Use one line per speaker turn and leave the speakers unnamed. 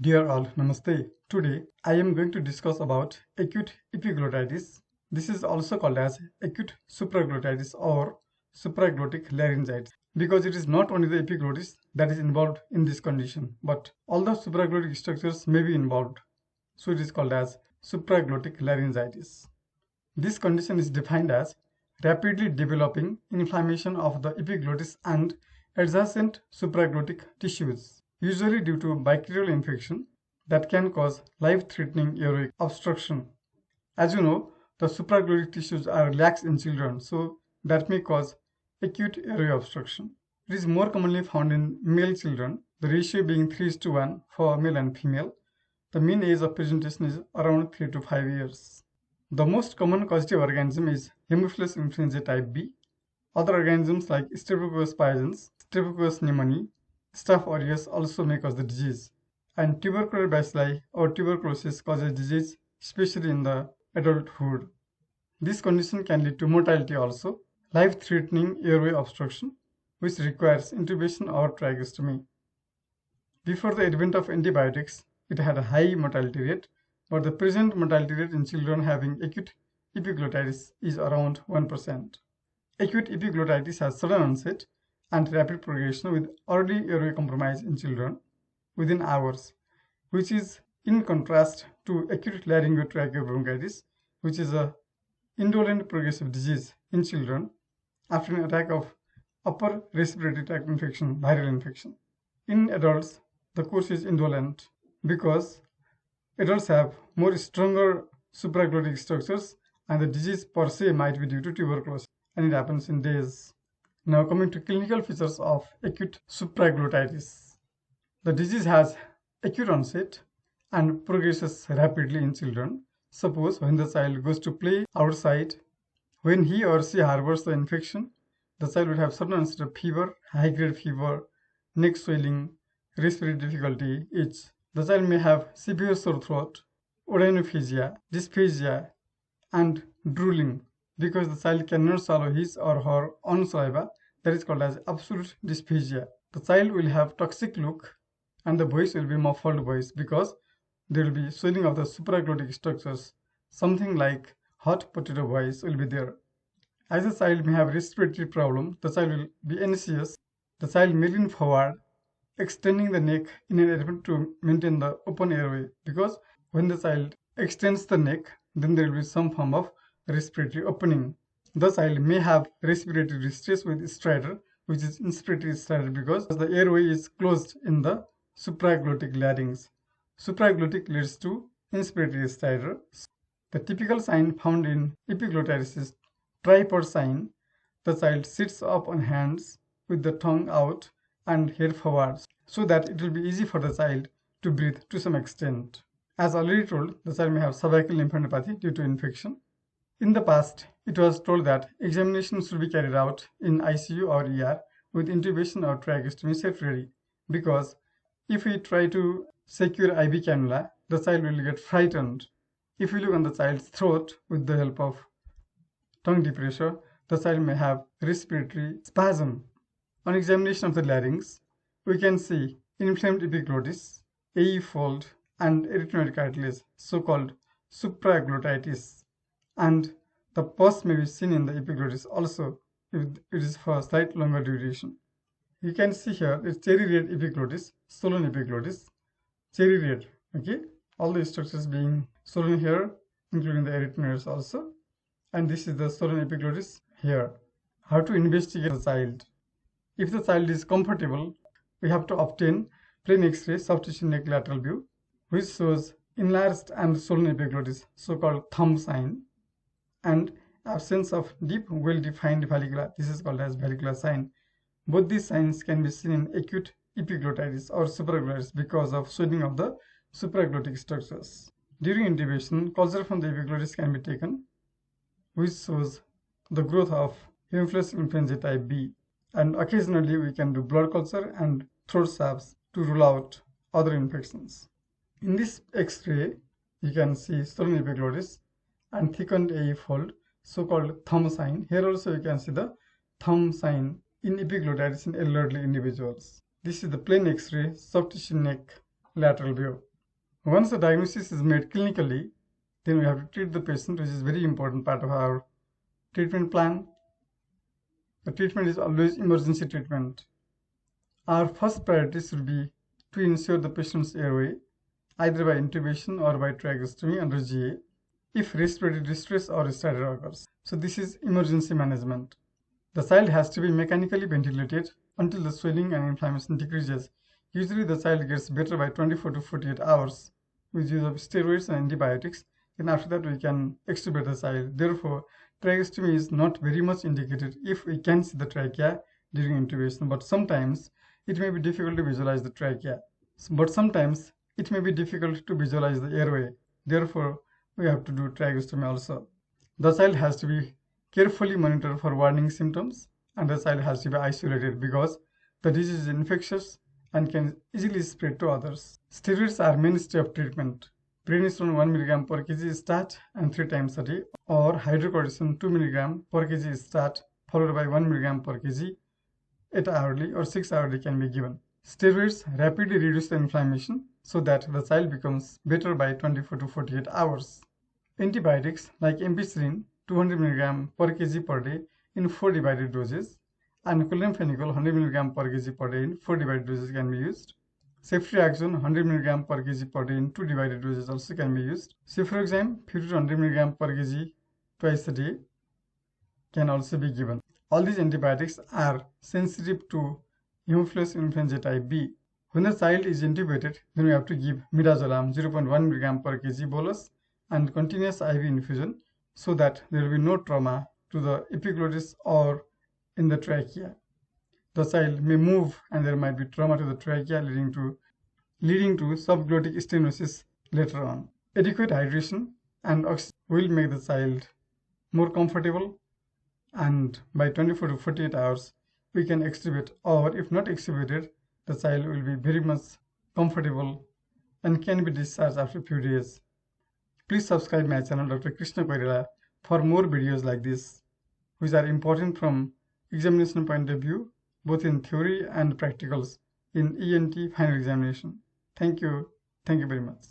Dear all, Namaste. Today I am going to discuss about acute epiglottitis. This is also called as acute supraglottitis or supraglottic laryngitis because it is not only the epiglottis that is involved in this condition, but all the supraglottic structures may be involved. So it is called as supraglottic laryngitis. This condition is defined as rapidly developing inflammation of the epiglottis and adjacent supraglottic tissues, usually due to bacterial infection that can cause life-threatening airway obstruction. As you know, the supraglottic tissues are lax in children, so that may cause acute airway obstruction. It is more commonly found in male children, the ratio being 3:1 for male and female. The mean age of presentation is around 3 to 5 years. The most common causative organism is Hemophilus influenzae type B. Other organisms like Streptococcus pyogenes, Streptococcus pneumoniae, Staph aureus also may cause the disease. And tubercular bacilli or tuberculosis causes disease, especially in the adulthood. This condition can lead to mortality also, life-threatening airway obstruction, which requires intubation or tracheostomy. Before the advent of antibiotics, it had a high mortality rate, but the present mortality rate in children having acute epiglottitis is around 1%. Acute epiglottitis has sudden onset and rapid progression with early airway compromise in children within hours, which is in contrast to acute laryngotracheobronchitis, which is a indolent progressive disease in children after an attack of upper respiratory tract infection, viral infection. In adults, the course is indolent because adults have more stronger supraglottic structures and the disease per se might be due to tuberculosis, and it happens in days. Now coming to clinical features of acute supraglottitis. The disease has acute onset and progresses rapidly in children. Suppose when the child goes to play outside, when he or she harbors the infection, the child will have sudden onset of fever, high-grade fever, neck swelling, respiratory difficulty, itch. The child may have severe sore throat, odynophagia, dysphagia, and drooling because the child cannot swallow his or her own saliva. That is called as absolute dysphagia. The child will have toxic look and the voice will be muffled voice because there will be swelling of the supraglottic structures. Something like hot potato voice will be there. As the child may have respiratory problem, the child will be anxious. The child may lean forward, extending the neck in an attempt to maintain the open airway because when the child extends the neck, then there will be some form of respiratory opening. The child may have respiratory distress with stridor, which is inspiratory stridor because the airway is closed in the supraglottic larynx. Supraglottic leads to inspiratory stridor. The typical sign found in epiglottitis is tripod sign. The child sits up on hands with the tongue out and head forwards so that it will be easy for the child to breathe to some extent. As already told, the child may have cervical lymphadenopathy due to infection. In the past, it was told that examination should be carried out in ICU or ER with intubation or tracheostomy set ready because if we try to secure IV cannula, the child will get frightened. If we look on the child's throat with the help of tongue depressor, the child may have respiratory spasm. On examination of the larynx, we can see inflamed epiglottis, AE fold, and erythroid cartilage, so-called supraglottitis. And the pus may be seen in the epiglottis also if it is for a slight longer duration. You can see here it's cherry red epiglottis, swollen epiglottis, cherry red. Okay, all the structures being swollen here, including the erythroids also. And this is the swollen epiglottis here. How to investigate the child? If the child is comfortable, we have to obtain plain X-ray soft tissue neck lateral view, which shows enlarged and swollen epiglottis, so-called thumb sign, and absence of deep, well-defined vallicula. This is called as vallicular sign. Both these signs can be seen in acute epiglottitis or supraglottitis because of swelling of the supraglottic structures. During intubation, culture from the epiglottis can be taken, which shows the growth of Hemophilus influenzae type B. And occasionally we can do blood culture and throat swabs to rule out other infections. In this X-ray, you can see swollen epiglottis and thickened AE fold, so-called thumb sign. Here also you can see the thumb sign in epiglottitis in elderly individuals. This is the plain X-ray soft tissue neck lateral view. Once the diagnosis is made clinically, then we have to treat the patient, which is a very important part of our treatment plan. The treatment is always emergency treatment. Our first priority should be to ensure the patient's airway, either by intubation or by tracheostomy under GA, if respiratory distress or stutter occurs. So this is emergency management. The child has to be mechanically ventilated until the swelling and inflammation decreases. Usually the child gets better by 24 to 48 hours with use of steroids and antibiotics. Then after that we can extubate the child. Therefore, tracheostomy is not very much indicated if we can see the trachea during intubation, but sometimes it may be difficult to visualize the trachea. But sometimes it may be difficult to visualize the airway. Therefore, we have to do tracheostomy also. The child has to be carefully monitored for warning symptoms, and the child has to be isolated because the disease is infectious and can easily spread to others. Steroids are mainstay of treatment. Prednisone 1 mg per kg is start and 3 times a day, or hydrocortisone 2 mg per kg is start followed by 1 mg per kg 8 hourly or 6 hourly can be given. Steroids rapidly reduce the inflammation so that the child becomes better by 24 to 48 hours. Antibiotics like ampicillin 200 mg per kg per day in 4 divided doses and chloramphenicol 100 mg per kg per day in 4 divided doses can be used. Ceftriaxone 100 mg per kg per day in 2 divided doses also can be used. Cefuroxime 50 to 100 mg per kg twice a day can also be given. All these antibiotics are sensitive to Hemophilus influenzae type B. When the child is intubated, then we have to give midazolam 0.1 mg per kg bolus and continuous IV infusion so that there will be no trauma to the epiglottis or in the trachea. The child may move and there might be trauma to the trachea leading to subglottic stenosis later on. Adequate hydration and oxygen will make the child more comfortable, and by 24 to 48 hours we can extubate, or if not extubated, the child will be very much comfortable and can be discharged after a few days. Please subscribe my channel Dr. Krishna for more videos like this, which are important from examination point of view, both in theory and practicals in ENT final examination. Thank you. Thank you very much.